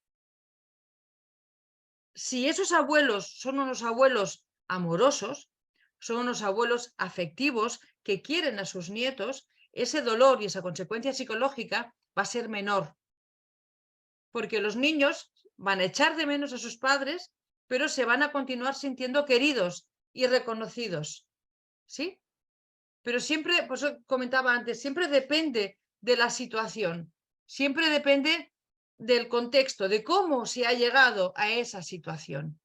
Si esos abuelos son unos abuelos amorosos, son unos abuelos afectivos que quieren a sus nietos, ese dolor y esa consecuencia psicológica va a ser menor. Porque los niños van a echar de menos a sus padres, pero se van a continuar sintiendo queridos y reconocidos. ¿Sí? Pero siempre, pues comentaba antes, siempre depende de la situación, siempre depende del contexto, de cómo se ha llegado a esa situación.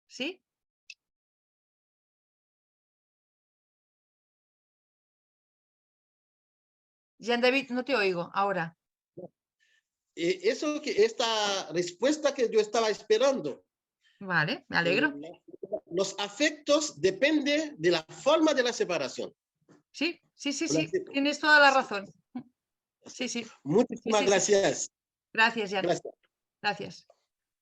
¿Sí? Jean David, no te oigo ahora. Esta respuesta que yo estaba esperando. Vale, me alegro. Los afectos dependen de la forma de la separación. Sí, tienes toda la razón. Sí. Muchísimas gracias. Gracias, Jean. Gracias.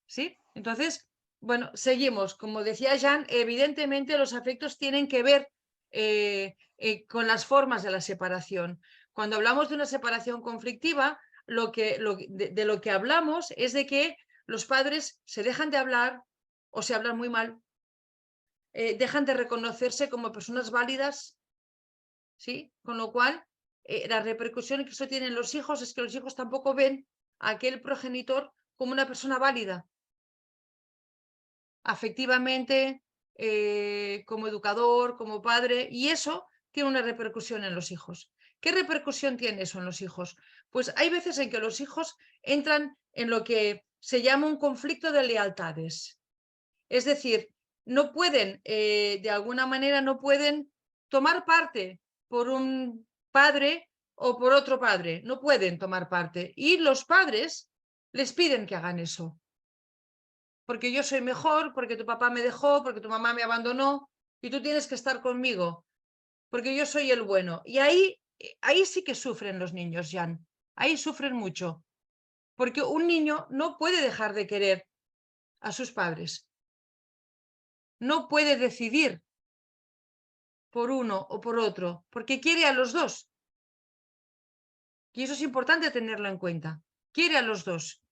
¿Sí? Entonces, bueno, seguimos. Como decía Jean, evidentemente los afectos tienen que ver con las formas de la separación. Cuando hablamos de una separación conflictiva, de lo que hablamos es de que los padres se dejan de hablar o se hablan muy mal, dejan de reconocerse como personas válidas, ¿sí? Con lo cual, la repercusión que eso tiene en los hijos es que los hijos tampoco ven a aquel progenitor como una persona válida, afectivamente, como educador, como padre, y eso tiene una repercusión en los hijos. ¿Qué repercusión tiene eso en los hijos? Pues hay veces en que los hijos entran en lo que se llama un conflicto de lealtades. Es decir, no pueden, de alguna manera, no pueden tomar parte por un padre o por otro padre. No pueden tomar parte. Y los padres les piden que hagan eso. Porque yo soy mejor, porque tu papá me dejó, porque tu mamá me abandonó y tú tienes que estar conmigo, porque yo soy el bueno. Y ahí sí que sufren los niños, Jan. Ahí sufren mucho. Porque un niño no puede dejar de querer a sus padres. No puede decidir por uno o por otro, porque quiere a los dos. Y eso es importante tenerlo en cuenta. Quiere a los dos.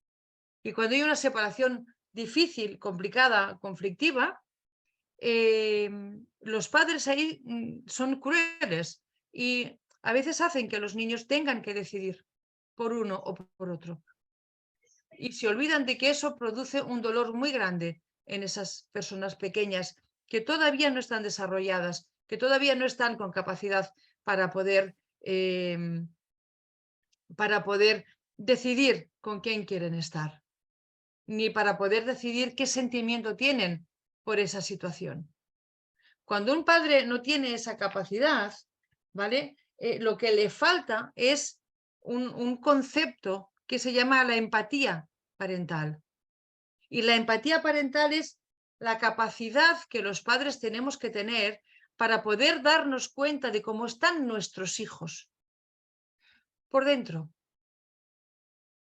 Y cuando hay una separación difícil, complicada, conflictiva, los padres ahí son crueles y a veces hacen que los niños tengan que decidir por uno o por otro. Y se olvidan de que eso produce un dolor muy grande en esas personas pequeñas que todavía no están desarrolladas, que todavía no están con capacidad para poder decidir con quién quieren estar, ni para poder decidir qué sentimiento tienen por esa situación. Cuando un padre no tiene esa capacidad, ¿vale? Lo que le falta es un concepto que se llama la empatía parental. Y la empatía parental es la capacidad que los padres tenemos que tener para poder darnos cuenta de cómo están nuestros hijos por dentro.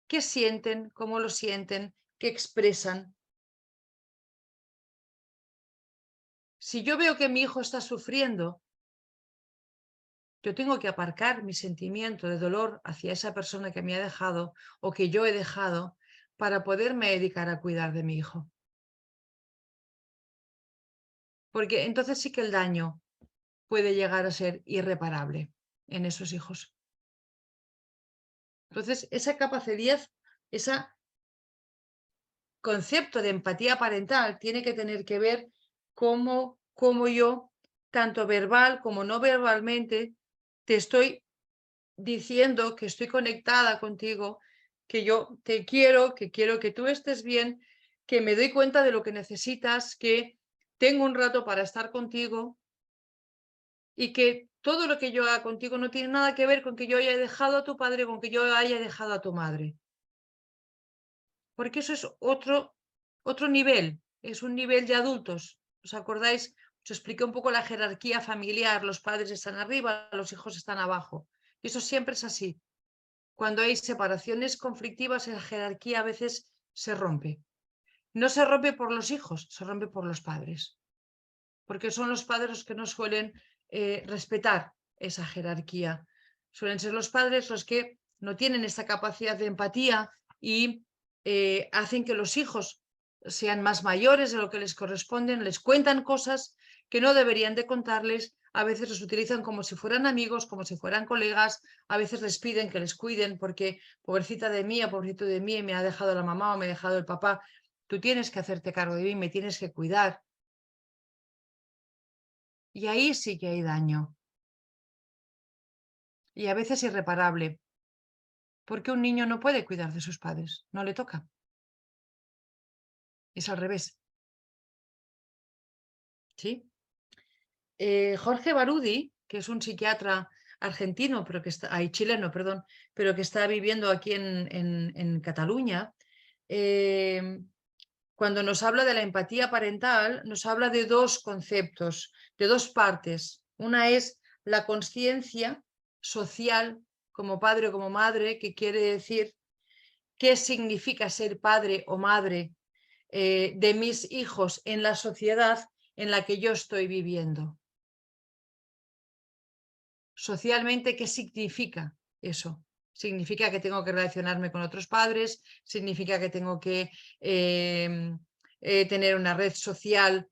¿Qué sienten? ¿Cómo lo sienten? ¿Qué expresan? Si yo veo que mi hijo está sufriendo, yo tengo que aparcar mi sentimiento de dolor hacia esa persona que me ha dejado o que yo he dejado para poderme dedicar a cuidar de mi hijo. Porque entonces sí que el daño puede llegar a ser irreparable en esos hijos. Entonces, esa capacidad, ese concepto de empatía parental tiene que tener que ver cómo yo tanto verbal como no verbalmente, te estoy diciendo que estoy conectada contigo, que yo te quiero, que quiero que tú estés bien, que me doy cuenta de lo que necesitas, que tengo un rato para estar contigo y que todo lo que yo haga contigo no tiene nada que ver con que yo haya dejado a tu padre, con que yo haya dejado a tu madre. Porque eso es otro nivel, es un nivel de adultos. ¿Os acordáis? Os expliqué un poco la jerarquía familiar, los padres están arriba, los hijos están abajo. Y eso siempre es así. Cuando hay separaciones conflictivas, la jerarquía a veces se rompe. No se rompe por los hijos, se rompe por los padres. Porque son los padres los que no suelen respetar esa jerarquía. Suelen ser los padres los que no tienen esta capacidad de empatía y hacen que los hijos sean más mayores de lo que les corresponden, les cuentan cosas que no deberían de contarles, a veces los utilizan como si fueran amigos, como si fueran colegas, a veces les piden que les cuiden porque pobrecita de mí, pobrecito de mí, me ha dejado la mamá o me ha dejado el papá, tú tienes que hacerte cargo de mí, me tienes que cuidar. Y ahí sí que hay daño. Y a veces irreparable. Porque un niño no puede cuidar de sus padres, no le toca. Es al revés. ¿Sí? Jorge Barudi, que es un psiquiatra argentino, pero que está, chileno, perdón, pero que está viviendo aquí en Cataluña, cuando nos habla de la empatía parental, nos habla de dos conceptos, de dos partes. Una es la consciencia social como padre o como madre, que quiere decir qué significa ser padre o madre de mis hijos en la sociedad en la que yo estoy viviendo. Socialmente, ¿qué significa eso? Significa que tengo que relacionarme con otros padres, significa que tengo que tener una red social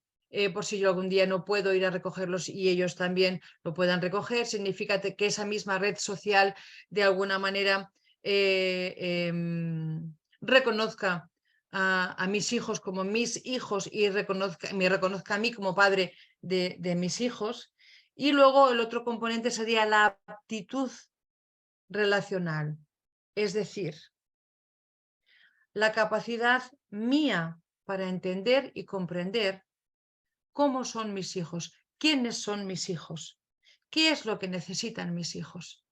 por si yo algún día no puedo ir a recogerlos y ellos también lo puedan recoger, significa que esa misma red social de alguna manera reconozca a mis hijos como mis hijos y me reconozca a mí como padre de mis hijos. Y luego el otro componente sería la aptitud relacional, es decir, la capacidad mía para entender y comprender cómo son mis hijos, quiénes son mis hijos, qué es lo que necesitan mis hijos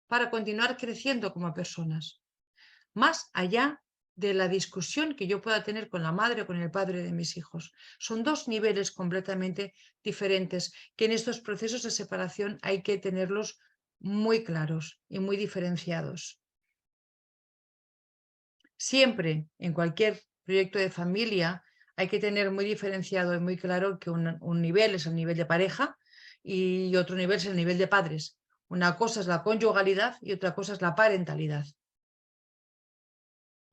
para continuar creciendo como personas, más allá de la discusión que yo pueda tener con la madre o con el padre de mis hijos. Son dos niveles completamente diferentes que en estos procesos de separación hay que tenerlos muy claros y muy diferenciados. Siempre, en cualquier proyecto de familia, hay que tener muy diferenciado y muy claro que un nivel es el nivel de pareja y otro nivel es el nivel de padres. Una cosa es la conyugalidad y otra cosa es la parentalidad.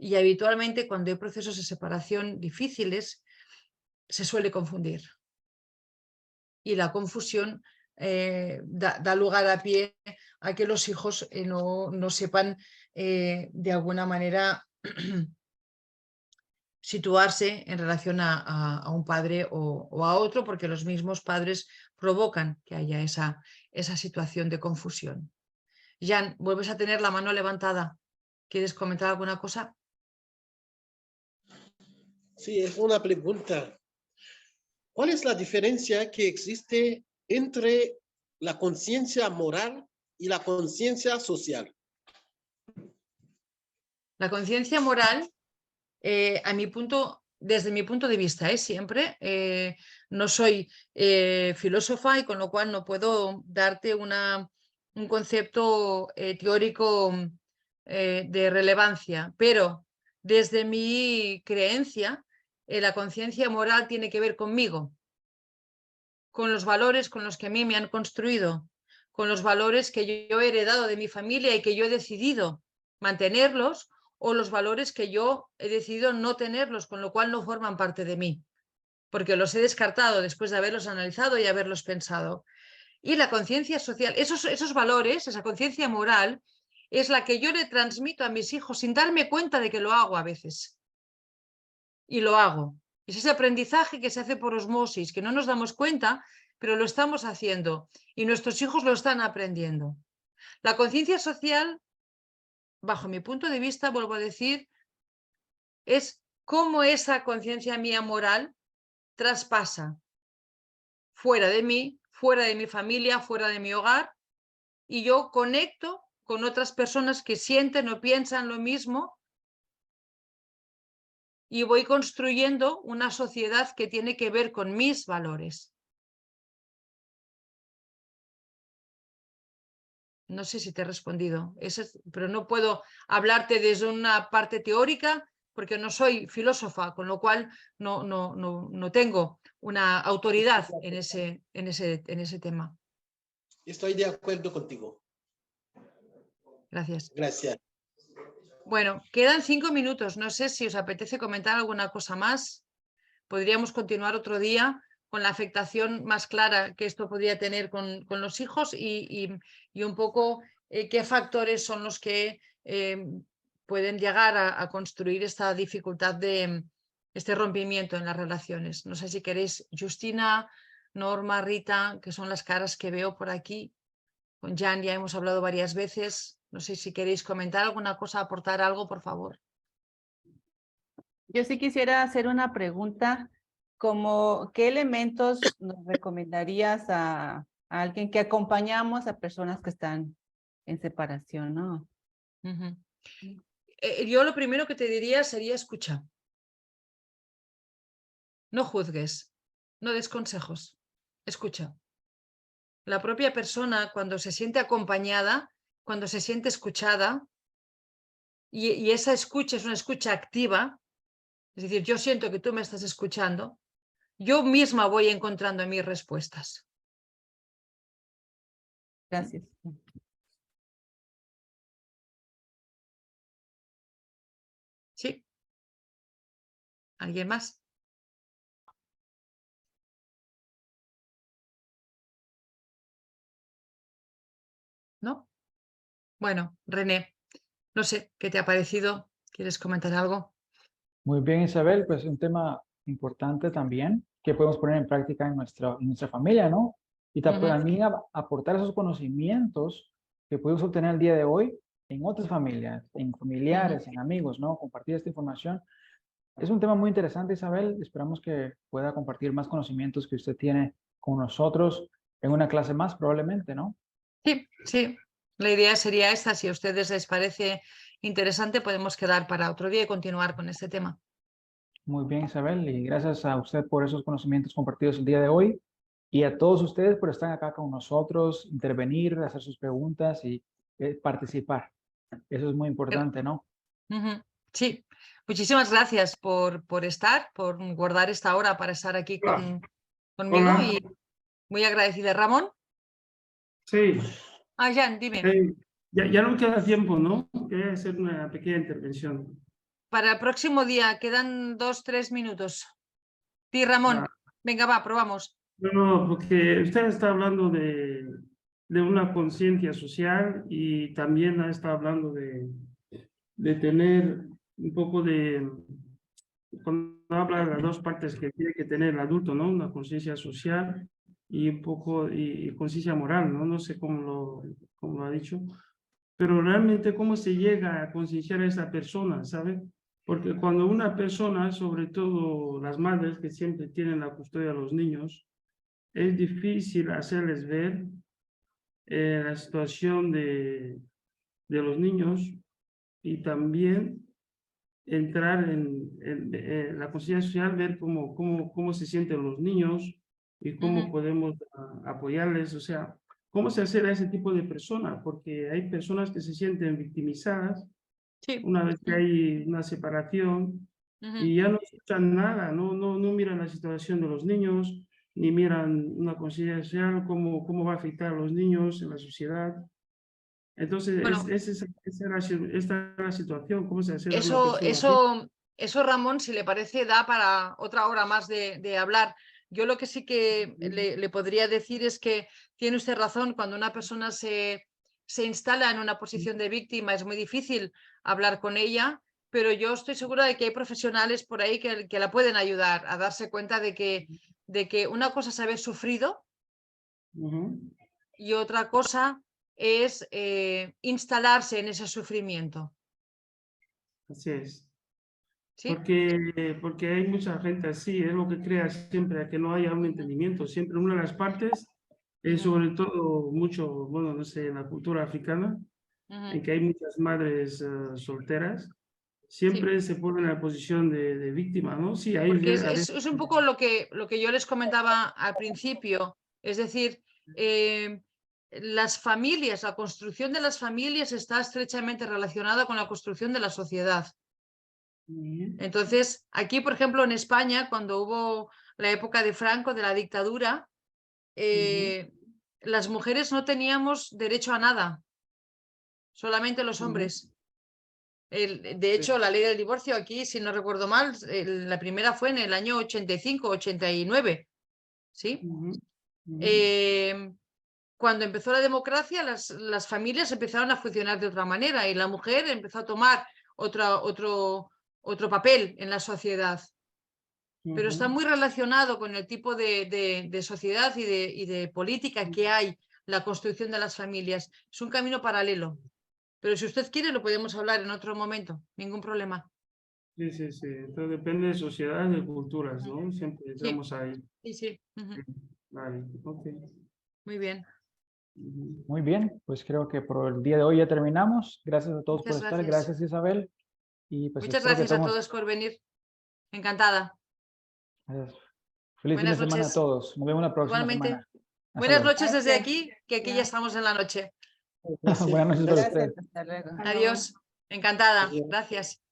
Y habitualmente cuando hay procesos de separación difíciles se suele confundir. Y la confusión da lugar a pie a que los hijos no sepan de alguna manera situarse en relación a un padre o a otro, porque los mismos padres provocan que haya esa situación de confusión. Jan, vuelves a tener la mano levantada. ¿Quieres comentar alguna cosa? Sí, es una pregunta. ¿Cuál es la diferencia que existe entre la conciencia moral y la conciencia social? La conciencia moral, desde mi punto de vista, siempre, no soy filósofa y con lo cual no puedo darte un concepto teórico de relevancia, pero desde mi creencia, la conciencia moral tiene que ver conmigo, con los valores con los que a mí me han construido, con los valores que yo he heredado de mi familia y que yo he decidido mantenerlos, o los valores que yo he decidido no tenerlos, con lo cual no forman parte de mí, porque los he descartado después de haberlos analizado y haberlos pensado. Y la conciencia social, esos valores, esa conciencia moral, es la que yo le transmito a mis hijos sin darme cuenta de que lo hago a veces. Y lo hago. Es ese aprendizaje que se hace por osmosis, que no nos damos cuenta pero lo estamos haciendo y nuestros hijos lo están aprendiendo. La conciencia social, bajo mi punto de vista, vuelvo a decir, es cómo esa conciencia mía moral traspasa fuera de mí, fuera de mi familia, fuera de mi hogar, y yo conecto con otras personas que sienten o piensan lo mismo y voy construyendo una sociedad que tiene que ver con mis valores. No sé si te he respondido, pero no puedo hablarte desde una parte teórica porque no soy filósofa, con lo cual no tengo una autoridad en ese tema. Estoy de acuerdo contigo. Gracias. Gracias. Bueno, quedan 5 minutos. No sé si os apetece comentar alguna cosa más. Podríamos continuar otro día con la afectación más clara que esto podría tener con los hijos y un poco qué factores son los que pueden llegar a construir esta dificultad de este rompimiento en las relaciones. No sé si queréis, Justina, Norma, Rita, que son las caras que veo por aquí. Con Jan ya hemos hablado varias veces. No sé si queréis comentar alguna cosa, aportar algo, por favor. Yo sí quisiera hacer una pregunta, como ¿qué elementos nos recomendarías a alguien que acompañamos a personas que están en separación, ¿no? Yo lo primero que te diría sería escucha. No juzgues, no des consejos, escucha. La propia persona cuando se siente acompañada, cuando se siente escuchada, y esa escucha es una escucha activa, es decir, yo siento que tú me estás escuchando, yo misma voy encontrando mis respuestas. Gracias. ¿Sí? ¿Alguien más? ¿No? Bueno, René, no sé, ¿qué te ha parecido? ¿Quieres comentar algo? Muy bien, Isabel, pues un tema importante también que podemos poner en práctica en nuestra familia, ¿no? Y también aportar esos conocimientos que podemos obtener el día de hoy en otras familias, en familiares, en amigos, ¿no? Compartir esta información. Es un tema muy interesante, Isabel. Esperamos que pueda compartir más conocimientos que usted tiene con nosotros en una clase más, probablemente, ¿no? Sí, sí. La idea sería esta. Si a ustedes les parece interesante, podemos quedar para otro día y continuar con este tema. Muy bien, Isabel, y gracias a usted por esos conocimientos compartidos el día de hoy y a todos ustedes por estar acá con nosotros, intervenir, hacer sus preguntas y participar. Eso es muy importante, ¿no? Sí, muchísimas gracias por estar, por guardar esta hora para estar aquí conmigo. Hola. Y muy agradecida. ¿Ramón? Sí, Jan, dime. ya no queda tiempo, ¿no? Quería hacer una pequeña intervención. Para el próximo día quedan 2-3 minutos. Sí, Ramón. Venga, va, probamos. No, porque usted está hablando de una conciencia social y también está hablando de tener un poco de, cuando habla de las dos partes que tiene que tener el adulto, ¿no? Una conciencia social y un poco y conciencia moral, ¿no? No sé cómo lo ha dicho, pero realmente cómo se llega a concienciar a esa persona, ¿sabe? Porque cuando una persona, sobre todo las madres que siempre tienen la custodia de los niños, es difícil hacerles ver la situación de los niños y también entrar en la conciencia social, ver cómo se sienten los niños y cómo podemos apoyarles, o sea, cómo se hace a ese tipo de personas, porque hay personas que se sienten victimizadas una vez que hay una separación y ya no escuchan nada, no miran la situación de los niños, ni miran una conciencia social, cómo va a afectar a los niños en la sociedad. Entonces, Bueno, esta es la situación, cómo se hace a una persona así. Eso, Ramón, si le parece, da para otra hora más de hablar. Yo lo que sí que le podría decir es que tiene usted razón, cuando una persona se instala en una posición de víctima es muy difícil hablar con ella, pero yo estoy segura de que hay profesionales por ahí que la pueden ayudar a darse cuenta de que una cosa es haber sufrido Y otra cosa es instalarse en ese sufrimiento. Así es. ¿Sí? Porque hay mucha gente así, es lo que crea siempre, a que no haya un entendimiento. Siempre una de las partes es sobre todo mucho, bueno, no sé, en la cultura africana, en que hay muchas madres solteras, siempre se ponen en la posición de víctima, ¿no? Sí, hay Porque a veces- es un poco lo que yo les comentaba al principio, es decir, las familias, la construcción de las familias está estrechamente relacionada con la construcción de la sociedad. Entonces, aquí, por ejemplo, en España, cuando hubo la época de Franco, de la dictadura, las mujeres no teníamos derecho a nada, solamente los hombres. De hecho, la ley del divorcio aquí, si no recuerdo mal, la primera fue en el año 85, 89, ¿sí? Cuando empezó la democracia, las familias empezaron a funcionar de otra manera y la mujer empezó a tomar otro papel en la sociedad. Pero está muy relacionado con el tipo de sociedad y de política que hay, la construcción de las familias. Es un camino paralelo. Pero si usted quiere, lo podemos hablar en otro momento, ningún problema. Sí, sí, sí. Entonces depende de sociedades, de culturas, ¿no? Siempre estamos ahí. Sí, sí. Vale, ok. Muy bien. Muy bien, pues creo que por el día de hoy ya terminamos. Gracias a todos Muchas por estar. gracias. Gracias, Isabel. Y pues Muchas espero que gracias a estemos- todos por venir. Encantada. Gracias. Feliz fin de Buenas semana a noches. todos. Nos vemos la próxima Igualmente. semana. Hasta Buenas luego. noches desde Gracias. aquí, que aquí ya estamos en la noche. Buenas noches para usted. Gracias, hasta luego. Adiós. Encantada. Adiós. Gracias.